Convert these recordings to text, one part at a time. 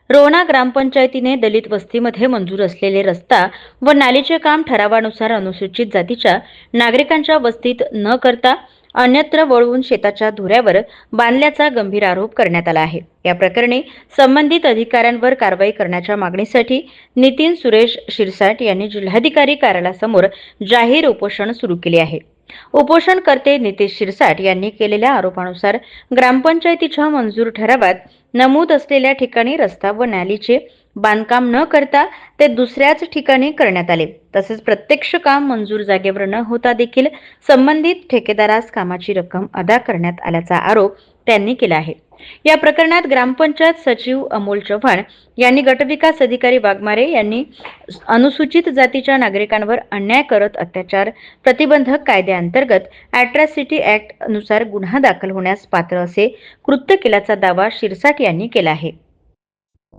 रोहणा ग्रामपंचायतीने दलित वस्तीमध्ये मंजूर असलेले रस्ता व नालीचे काम ठरावानुसार अनुसूचित जातीच्या नागरिकांच्या वस्तीत न करता अन्यत्र वळवून शेताच्या धुऱ्यावर बांधल्याचा गंभीर आरोप करण्यात आला आहे। या प्रकरणी संबंधित अधिकाऱ्यांवर कारवाई करण्याच्या मागणीसाठी नितीन सुरेश शिरसाट यांनी जिल्हाधिकारी कार्यालयासमोर जाहीर उपोषण सुरू केले आहे। उपोषणकर्ते नितेश शिरसाट यांनी केलेल्या आरोपानुसार ग्रामपंचायतीच्या मंजूर ठरावात नमूद असलेल्या ठिकाणी रस्ता व नालीचे बांधकाम न करता ते दुसऱ्याच ठिकाणी करण्यात आले। तसेच प्रत्यक्ष काम मंजूर जागेवर न होता देखील संबंधित ठेकेदारास कामाची रक्कम अदा करण्यात आल्याचा आरोप त्यांनी केला आहे। या प्रकरणात ग्रामपंचायत सचिव अमोल चव्हाण यांनी गटविकास अधिकारी वाघमारे यांनी अनुसूचित जातीच्या नागरिकांवर अन्याय करत अत्याचार प्रतिबंधक कायद्याअंतर्गत अॅट्रॉसिटी ऍक्ट नुसार गुन्हा दाखल होण्यास पात्र असे कृत्य केल्याचा दावा शिरसाट यांनी केला आहे।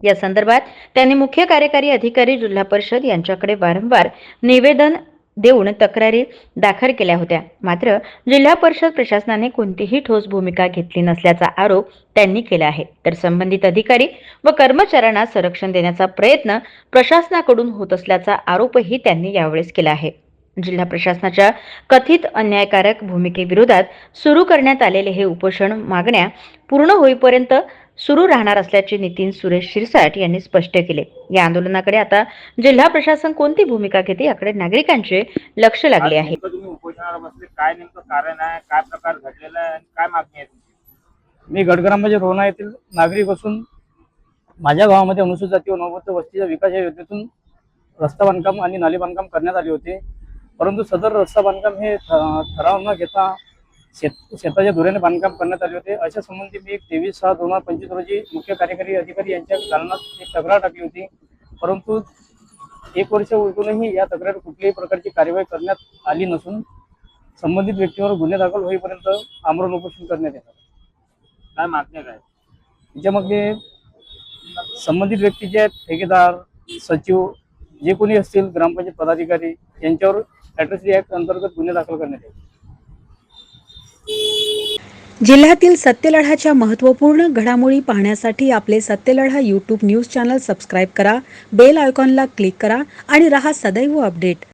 या संदर्भात त्यांनी मुख्य कार्यकारी अधिकारी जिल्हा परिषद यांच्याकडे वारंवार निवेदन देऊन तक्रारी दाखल केल्या होत्या, मात्र जिल्हा परिषद प्रशासनाने कोणतीही ठोस भूमिका घेतली नसल्याचा आरोप त्यांनी केला आहे। तर संबंधित अधिकारी व कर्मचाऱ्यांना संरक्षण देण्याचा प्रयत्न प्रशासनाकडून होत असल्याचा आरोपही त्यांनी यावेळेस केला आहे। जिल्हा प्रशासनाच्या कथित अन्यायकारक भूमिकेविरोधात सुरू करण्यात आलेले हे उपोषण मागण्या पूर्ण होईपर्यंत सुरू राहणार असल्याचे नितीन सुरेश शिरसाट यांनी स्पष्ट केले। या आंदोलनाकडे आता जिल्हा प्रशासन कोणती भूमिका घेते याकडे नागरिकांचे लक्ष लागले आहे। तुम्ही उपोषणाला बसले, काय नेमकं कारण आहे, काय प्रकार घडलेला आहे आणि काय मागणी आहे तुमची? मी गडग्राममध्ये रोहणा येथील नागरिक असून माझ्या गावामध्ये अनुसूचित जाती व नवबौद्ध वस्तीच्या विकास या योजनेतून रस्ता बांधकाम आणि नाली बांधकाम करण्यात आले होते, परंतु सदर रस्ता बांधकाम हे ठराव न घेता शेताच्या धुऱ्याने बांधकाम करण्यात आले होते। अशा संबंधी मी 23/6/2025 रोजी मुख्य कार्यकारी अधिकारी यांच्या दालनात एक तक्रार टाकली होती, परंतु 1 वर्ष उलटूनही या तक्रारीवर कुठल्याही प्रकारची कार्यवाही करण्यात आली नसून संबंधित व्यक्तीवर गुन्हे दाखल होईपर्यंत आमरण उपोषण करण्यात येणार। काय मागण्या काय? त्याच्यामध्ये संबंधित व्यक्तीचे ठेकेदार, सचिव जे कोणी असतील, ग्रामपंचायत पदाधिकारी यांच्यावर अॅट्रॉसिटी ऍक्ट अंतर्गत गुन्हे दाखल करण्यात येईल। जिल्ह्यातील सत्यलढाच्या महत्त्वपूर्ण घडामोडी पाहण्यासाठी आपले Satyaladha YouTube news channel subscribe करा, बेल आयकॉनला क्लिक करा आणि रहा सदैव अपडेट।